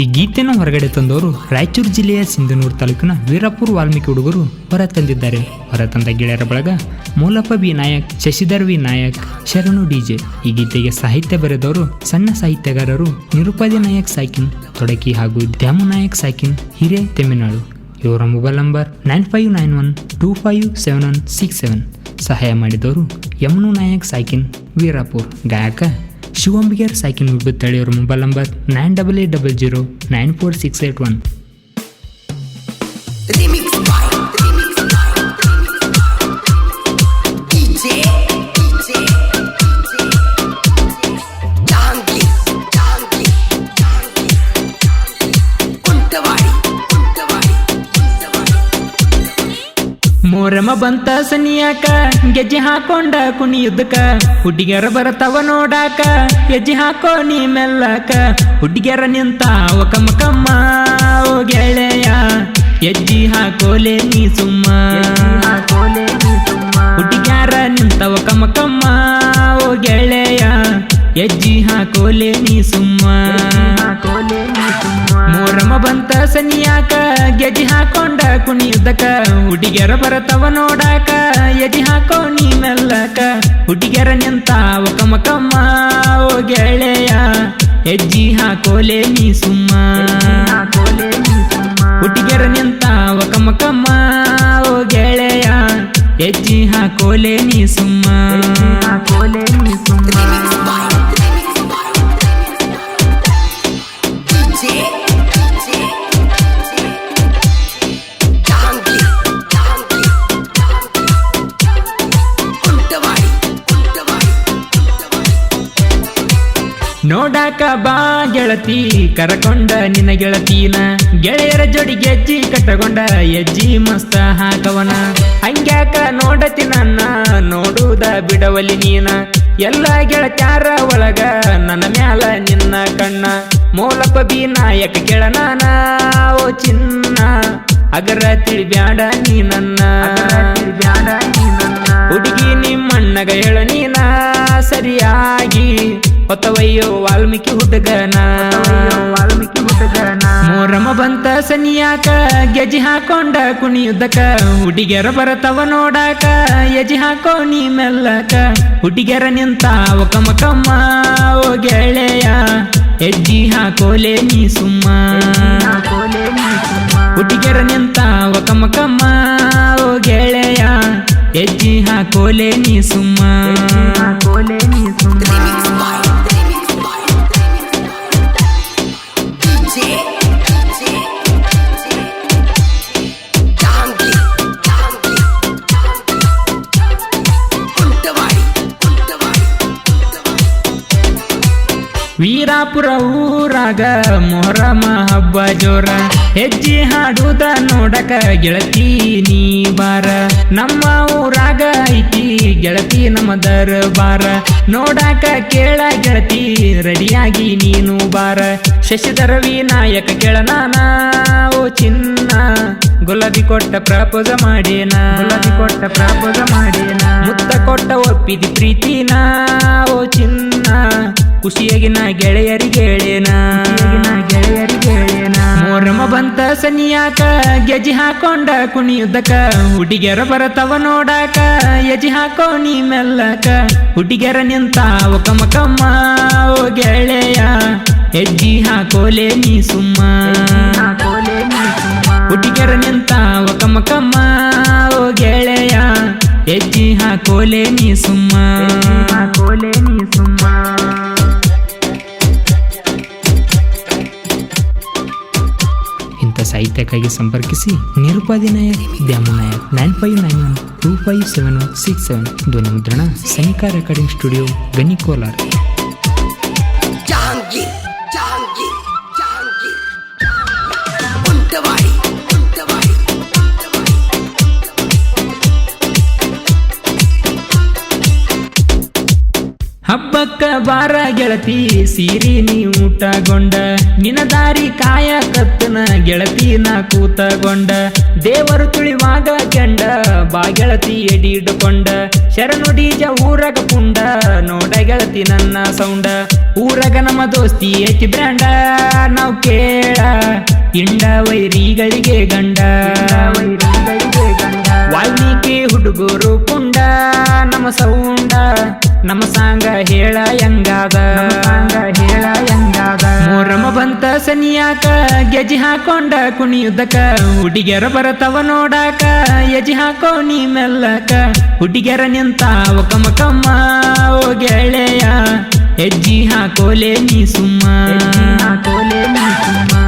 ಈ ಗೀತೆಯನ್ನು ಹೊರಗಡೆ ತಂದವರು ರಾಯಚೂರು ಜಿಲ್ಲೆಯ ಸಿಂಧನೂರು ತಾಲೂಕಿನ ವೀರಾಪುರ ವಾಲ್ಮೀಕಿ ಹುಡುಗರು ಹೊರ ತಂದಿದ್ದಾರೆ. ಹೊರತಂದ ಗೆಳೆಯರ ಬಳಗ ಮೂಲಪ್ಪ ಬಿ ನಾಯಕ್, ಶಶಿಧರ್ ವಿ ನಾಯಕ್, ಶರಣು DJ. ಈ ಗೀತೆಗೆ ಸಾಹಿತ್ಯ ಬರೆದವರು ಸಣ್ಣ ಸಾಹಿತ್ಯಗಾರರು ನಿರುಪಾದಿ ನಾಯಕ್ ಸಾಕಿನ್ ತೊಡಕಿ ಹಾಗೂ ದ್ಯಾಮು ನಾಯಕ್ ಸಾಕಿನ್ ಹಿರೇ ತೆಮಿನಾಳು. ಇವರ ಮೊಬೈಲ್ ನಂಬರ್ 9591257167. ಸಹಾಯ ಮಾಡಿದವರು ಯಮನು ನಾಯಕ್ ಸಾಕಿನ್ ವೀರಾಪುರ್. ಗಾಯಕ ಶಿವಂಬಿಗರ್ ಸಾಕಿನ್ ವಿಭುತ್ತಳಿ. ಅವರ ಮೊಬೈಲ್ ನಂಬರ್ 9880094681. ಮೋರಮ ಬಂತ ಸನಿಯಾಕ ಗೆಜ್ಜೆ ಹಾಕೊಂಡ ಕುಣಿಯುದ್ದಕ ಹುಡುಗಿಯರ ಬರತವ ನೋಡಾಕ ಗೆಜ್ಜೆ ಹಾಕೋ ನೀ ಮೆಲ್ಲಕ ಹುಡುಗಿಯರ ನಿಂತಾವ ಕಮ್ಮ ಕಮ್ಮ ಓ ಗೆಳೆಯ ಹೆಜ್ಜಿ ಹಾಕೋಲೆ ನೀ ಸುಮ್ಮ ಹುಡುಗಿಯರ ನಿಂತವ ಕಮ್ಮ ಕಮ್ಮ ಓ ಗೆಳೆಯ ಹೆಜ್ಜಿ ಹಾಕೋಲೆ ನೀ ಸುಮ್ಮ ಮೋರಮ ಬಂತ ಸನಿಯಾಕ ಗೆಜ್ಜೆ ಹಾಕೊಂಡ ಕುಣಿಯುದ್ದಕ ಹುಡುಗಿಯರ ಬರತವ ನೋಡಾಕ ಎಜಿ ಹಾಕೋ ನೀ ಮೆಲ್ಲಕ ಹುಡುಗಿಯರ ನಿಂತಾವ ಕಮ್ಮ ಕಮ್ಮ ಓ ಗೆಳೆಯ ಹೆಜ್ಜಿ ಹಾಕೋಲೆ ನೀ ಸುಮ್ಮ ಹುಡುಗಿಯರ ನಿಂತಾವ ಕಮ್ಮ ಕಮ್ಮ ಓ ಗೆಳೆಯ ಹೆಜ್ಜಿ ಹಾಕೋಲೆ ನೀ ಸುಮ್ಮ ನೋಡಾಕ ಬಾ ಗೆಳತಿ ಕರಕೊಂಡ ನಿನ್ನ ಗೆಳತೀನ ಗೆಳೆಯರ ಜೋಡಿ ಗೆಜ್ಜಿ ಕಟ್ಟಕೊಂಡ ಹೆಜ್ಜಿ ಮಸ್ತ ಹಾಕವನ ಹಂಗ್ಯಾಕ ನೋಡತಿ ನನ್ನ ನೋಡುವುದ ಬಿಡವಲಿ ನೀನ ಎಲ್ಲ ಗೆಳತ್ಯಾರ ಒಳಗ ನನ್ನ ಮ್ಯಾಲ ನಿನ್ನ ಕಣ್ಣ ಮೂಲಪ್ಪ ಬಿ ನಾಯಕ ಕೆಳನಾನ ಓ ಚಿನ್ನ ಅಗರ ತಿಳಿಬ್ಯಾಡ ನೀ ನನ್ನ ಹುಡುಗಿ ನಿಮ್ಮಣ್ಣಗ ಹೇಳ ನೀನ ಸರಿಯಾಗಿ ಹೊತ್ತವಯ್ಯೋ ವಾಲ್ಮೀಕಿ ಹುಡುಗನ ಮೋರಮ ಬಂತ ಸನಿಯಾಕ ಗೆಜ್ಜೆ ಹಾಕೊಂಡ ಕುಣಿಯುದ್ದಕ ಹುಡುಗಿಯರ ಬರತವ ನೋಡಾಕ ಎಜಿ ಹಾಕೋ ನೀ ಮೆಲ್ಲಕ ಹುಡುಗಿಯರ ನಿಂತಾವ ಕಮ್ಮ ಕಮ್ಮ ಓ ಗೆಳೆಯ ಹೆಜ್ಜಿ ಹಾಕೋಲೆ ನೀ ಸುಮ್ಮ ಹುಡುಗಿಯರ ನಿಂತಾವ ಕಮ್ಮ ಕಮ್ಮ ಓ ಗೆಳೆಯ ಹೆಜ್ಜಿ ಹಾಕೋಲೆ ನೀ ಸುಮ್ಮ ವೀರಾಪುರ ಊರಾಗ ಮೊಹರಮ ಹಬ್ಬ ಜೋರ ಹೆಜ್ಜೆ ಹಾಡುದ ನೋಡಕ ಗೆಳತಿ ನೀ ಬಾರ ನಮ್ಮ ಊರಾಗ ಐತಿ ಗೆಳತಿ ನಮ್ಮ ದರ್ಬಾರ ನೋಡಾಕ ಕೇಳ ಗೆಳತಿ ರೆಡಿಯಾಗಿ ನೀನು ಬಾರ ಶಶಿಧರ್ ವಿ ನಾಯಕ ಕೆಳನಾನ ಓ ಚಿನ್ನ ಗುಲಾಬಿ ಕೊಟ್ಟ ಪ್ರಪೋಸ ಮಾಡೇನ ಮುತ್ತ ಕೊಟ್ಟ ಒಪ್ಪಿದಿ ಪ್ರೀತಿನ ಓ ಚಿನ್ನ ಖುಷಿಯಾಗಿನ ಗೆಳೆಯರಿಗೆ ಹೇಳೇನ ಮೋರಮ ಬಂತ ಸನಿಯಾಕ ಗೆಜ್ಜೆ ಹಾಕೊಂಡ ಕುಣಿಯುದ್ದಕ ಹುಡುಗಿಯರ ಬರತವ ನೋಡಾಕ ಎಜಿ ಹಾಕೋ ನೀ ಮೆಲ್ಲಕ ಹುಡುಗಿಯರ ನಿಂತಾವ ಕಮ್ಮ ಕಮ್ಮ ಓ ಗೆಳೆಯ ಹೆಜ್ಜಿ ಹಾಕೋಲೆ ನೀ ಸುಮ್ಮ ಹುಡುಗಿಯರ ನಿಂತಾವ ಕಮ್ಮ ಕಮ್ಮ ಓ ಗೆಳೆಯ ಹೆಜ್ಜಿ ಹಾಕೋಲೆ ನೀ ಸುಮ್ಮ ಇಂಥ ಸಾಹಿತ್ಯಕ್ಕಾಗಿ ಸಂಪರ್ಕಿಸಿ ನಿರುಪಾದಿ ನಾಯಕ್, ದ್ಯಾಮು ನಾಯಕ್ 9591257167. ಧ್ವನಿ ಮುದ್ರಣ ಸನಿಕಾ ರೆಕಾರ್ಡಿಂಗ್ ಸ್ಟುಡಿಯೋ, ಗನಿ, ಕೋಲಾರ. ಹಬ್ಬಕ್ಕ ಬಾರ ಗೆಳತಿ ಸೀರಿ ನೀ ಊಟಗೊಂಡ ನಿನ ದಾರಿ ಕಾಯ ಕತ್ತನ ಗೆಳತಿ ನಾ ಕೂತಗೊಂಡ ದೇವರು ತುಳಿವಾಗ ಕೆಂಡ ಬಾ ಗೆಳತಿ ಎಡಿ ಹಿಡ್ಕೊಂಡ ಶರಣು DJ ಊರಗ ಪುಂಡ ನೋಡ ಗೆಳತಿ ನನ್ನ ಸೌಂಡ ಊರಗ ನಮ್ಮ ದೋಸ್ತಿ ಐತಿ ಬ್ರ್ಯಾಂಡ ನಾವ್ ಕೇಳ ಇಂಡ ವೈರಿಗಳಿಗೆ ಗಂಡ ವಾಲ್ಮೀಕಿ ಹುಡುಗರು ಪುಂಡ ನಮ್ಮ ಸೌಂಡ ನಮ್ಮ ಸಾಂಗ ಹೇಳ ಹೆಂಗಾದ ಮೊರಮ ಬಂತ ಸನಿಯಾಕ ಗೆಜಿ ಹಾಕೊಂಡ ಕುಣಿಯುದ್ದಕ ಹುಡುಗಿಯರ ಬರತವ ನೋಡಾಕ ಎಜಿ ಹಾಕೋ ನೀ ಮೆಲ್ಲಕ ಹುಡುಗಿಯರ ನಿಂತಾವ ಕಮ್ಮ ಕಮ್ಮ ಓ ಗೆಳೆಯ ಹೆಜ್ಜಿ ಹಾಕೋಲೆ ನೀ ಸುಮ್ಮ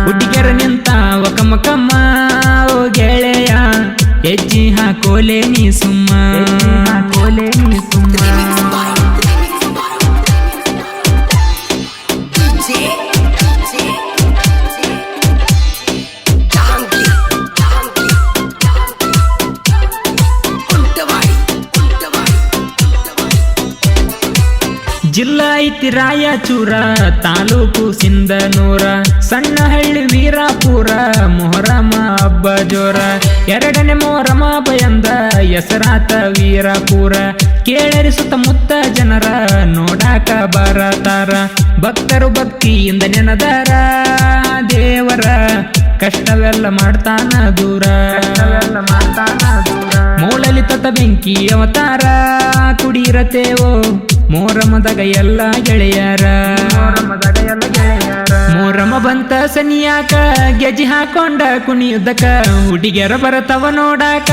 ಹುಡುಗಿಯರ ನಿಂತಾವ ಕಮ್ಮ ಕಮ್ಮ ಓ ಗೆಳೆಯ ಹೆಜ್ಜಿ ಹಾಕೋಲೆ ನೀ ಸುಮ್ಮ ಜಿಲ್ಲಾ ಐತಿ ರಾಯಚೂರ ತಾಲೂಕು ಸಿಂಧನೂರ ಸಣ್ಣಹಳ್ಳಿ ವೀರಾಪುರ ಮೊಹರಮ ಹಬ್ಬ ಜೋರ ಎರಡನೇ ಮೊಹರಮ ಬಯಂದ ಹೆಸರಾತ ವೀರಾಪುರ ಕೇಳರಿ ಸುತ್ತಮುತ್ತ ಜನರ ನೋಡಾಕ ಬರತಾರ ಭಕ್ತರು ಭಕ್ತಿಯಿಂದ ನೆನದಾರ ದೇವರ ಕಷ್ಟವೆಲ್ಲ ಮಾಡ್ತಾನ ದೂರ ಮೂಳಲಿ ತತ ಬೆಂಕಿ ಅವತಾರ ಕುಡಿರತೇವೋ ಮೊರಮದಾಗ ಎಲ್ಲ ಗೆಳೆಯರ ಮೊರಮ ಬಂತ ಸನಿಯಾಕ ಗೆಜಿ ಹಾಕೊಂಡ ಕುಣಿಯುದ್ದಕ ಹುಡುಗಿಯರ ಬರತವ ನೋಡಾಕ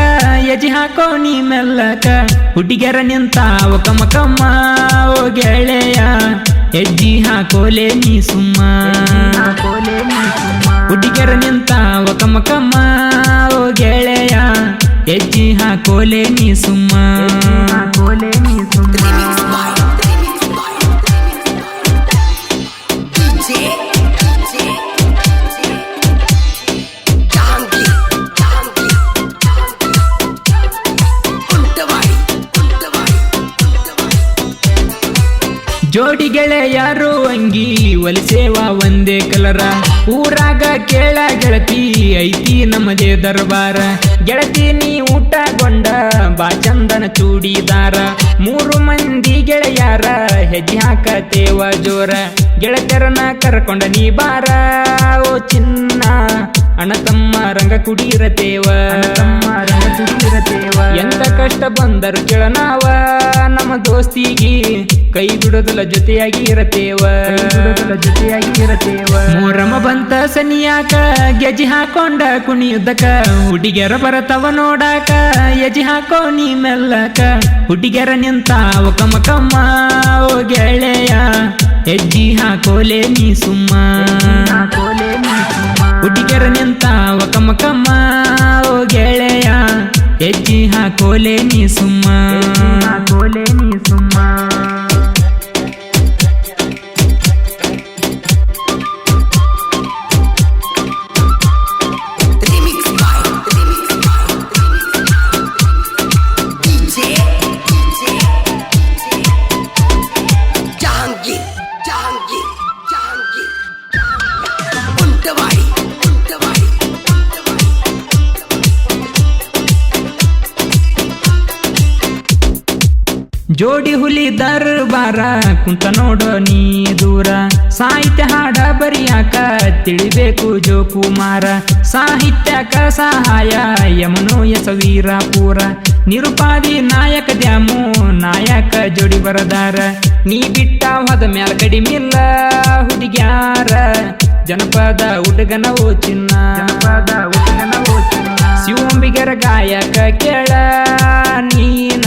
ಎಜಿ ಹಾಕೋ ನೀ ಮೆಲ್ಲಕ ಹುಡುಗಿಯರ ನಿಂತಾವ ಕಮ್ಮ ಕಮ್ಮ ಓ ಗೆಳೆಯ ಹೆಜ್ಜಿ ಹಾಕೋಲೆ ನೀ ಸುಮ್ಮ ಹುಡುಗಿಯರ ನಿಂತಾವ ಕಮ್ಮ ಕಮ್ಮ ಓ ಗೆಳೆಯ ಹೆಜ್ಜಿ ಹಾಕೋಲೆ ನೀ ಸುಮ್ಮ ಜೋಡಿ ಗೆಳೆಯರು ಅಂಗಿ ಒಲಿಸೇವ ಒಂದೇ ಕಲರ ಊರಾಗ ಕೇಳ ಗೆಳತಿ ಐತಿ ನಮ್ಮದೇ ದರ್ಬಾರ ಗೆಳತಿ ನೀ ಊಟಗೊಂಡ ಬಾ ಚಂದನ ಚೂಡಿದಾರ 3 ಮಂದಿ ಗೆಳೆಯರ ಹೆಜ್ಜೆ ಹಾಕತೇವ ಜೋರ ಗೆಳತಿಯರನ್ನ ಕರ್ಕೊಂಡ ನೀ ಬಾರ ಓ ಚಿನ್ನ ಅಣ್ಣ ತಮ್ಮ ರಂಗ ಕುಡಿರತೇವ ಎಂತ ಕಷ್ಟ ಬಂದರು ಕೇಳನಾವ ನಮ್ಮ ದೋಸ್ತಿಗಿ ಕೈ ಬಿಡೋದಲ್ಲ ಜೊತೆಯಾಗಿ ಇರತೇವ ಮೊರಮ ಬಂತ ಸನಿಯಾಕ ಗೆಜಿ ಹಾಕೊಂಡ ಕುಣಿಯುದ್ದಕ ಹುಡುಗಿಯರ ಬರತವ ನೋಡಾಕ ಎಜಿ ಹಾಕೋ ನೀ ಮೆಲ್ಲಕ ಹುಡುಗಿಯರ ನಿಂತಾವ ಕಮ್ಮ ಕಮ್ಮ ಓ ಗೆಳೆಯ ಹೆಜ್ಜಿ ಹಾಕೋಲೆ ನೀ ಸುಮ್ಮ ಹುಡುಗಿಯರ ನಿಂತಾವ ಕಮ್ಮ ಕಮ್ಮ ಓ ಗೆಳೆಯ ಹೆಜ್ಜಿ ಹಾಕೋಲೆ ನೀ ಸುಮ್ಮ ಜೋಡಿ ಹುಲಿ ದರ್ಬಾರ ಕುಂತ ನೋಡೋ ನೀ ದೂರ ಸಾಹಿತ್ಯ ಹಾಡ ಬರಿಯಾಕ ತಿಳಿಬೇಕು ಜೋಕುಮಾರ ಸಾಹಿತ್ಯಕ ಸಹಾಯ ಯಮನು ಎಸ ವೀರಾಪುರ ನಿರುಪಾದಿ ನಾಯಕ ದ್ಯಾಮು ನಾಯಕ ಜೋಡಿ ಬರದಾರ ನೀ ಬಿಟ್ಟ ಹೋದ ಮ್ಯಾಲ ಕಡಿಮಿಲ್ಲ ಹುಡುಗ್ಯಾರ ಜನಪದ ಹುಡುಗನ ಓ ಚಿನ್ನ ಶಿವಂಬಿಗರ ಗಾಯಕ ಕೇಳ ನೀನ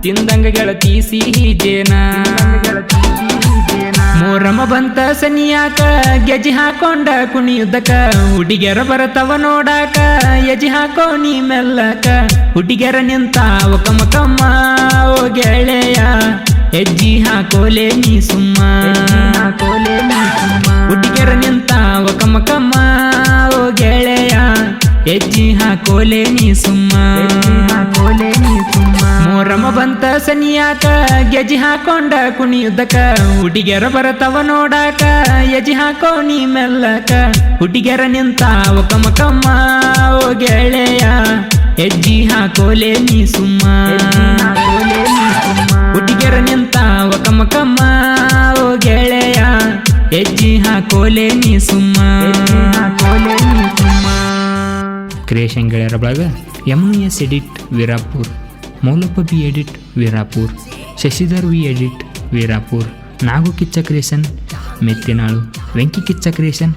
ತಿಂದಂಗ ಗೆಳತಿ ಸಿಹಿ ಜೇನ ಮೊರಮ ಬಂತ ಸನಿಯಾಕ ಗೆಜಿ ಹಾಕೊಂಡ ಕುಣಿಯುದ್ದಕ ಹುಡುಗಿಯರ ಬರತವ ನೋಡಾಕ ಎಜಿ ಹಾಕೋ ನೀ ಮೆಲ್ಲಕ ಹುಡುಗಿಯರ ನಿಂತಾವ ಕಮ್ಮ ಕಮ್ಮ ಓ ಗೆಳೆಯ ಹೆಜ್ಜಿ ಹಾಕೋಲೆ ನೀ ಸುಮ್ಮ ಹುಡುಗಿಯರ ನಿಂತಾವ ಕಮ್ಮ ಕಮ್ಮ ಓ ಗೆಳೆಯ ಹೆಜ್ಜಿ ಹಾಕೋಲೆ ನೀ ಸುಮ್ಮ ಮೊರಮ ಬಂತ ಸನಿಯಾಕ ಗೆಜಿ ಹಾಕೊಂಡ ಕುಣಿಯುದ್ದಕ ಹುಡುಗಿಯರ ಬರತವ ನೋಡಾಕ ಎಜಿ ಹಾಕೋ ನೀ ಮೆಲ್ಲಕ ಹುಡುಗಿಯರ ನಿಂತಾವ ಕಮ್ಮ ಕಮ್ಮ ಓ ಗೆಳೆಯ ಹೆಜ್ಜಿ ಹಾಕೋಲೆ ನೀ ಸುಮ್ಮ ಹುಡುಗಿಯರ ನಿಂತಾವ ಕಮ್ಮ ಕಮ್ಮ ಓ ಗೆಳೆಯ ಹೆಜ್ಜಿ ಹಾಕೋಲೆ ನೀ ಸುಮ್ಮ ಕ್ರಿಯೇಷನ್ ಗೆಳೆಯರ ಬಳಗ MNS edit Veerapur, Moulappa B edit Veerapur, Shashidhar V edit Veerapur, Nagu Kichcha creation Mettinalu, Venki Kichcha creation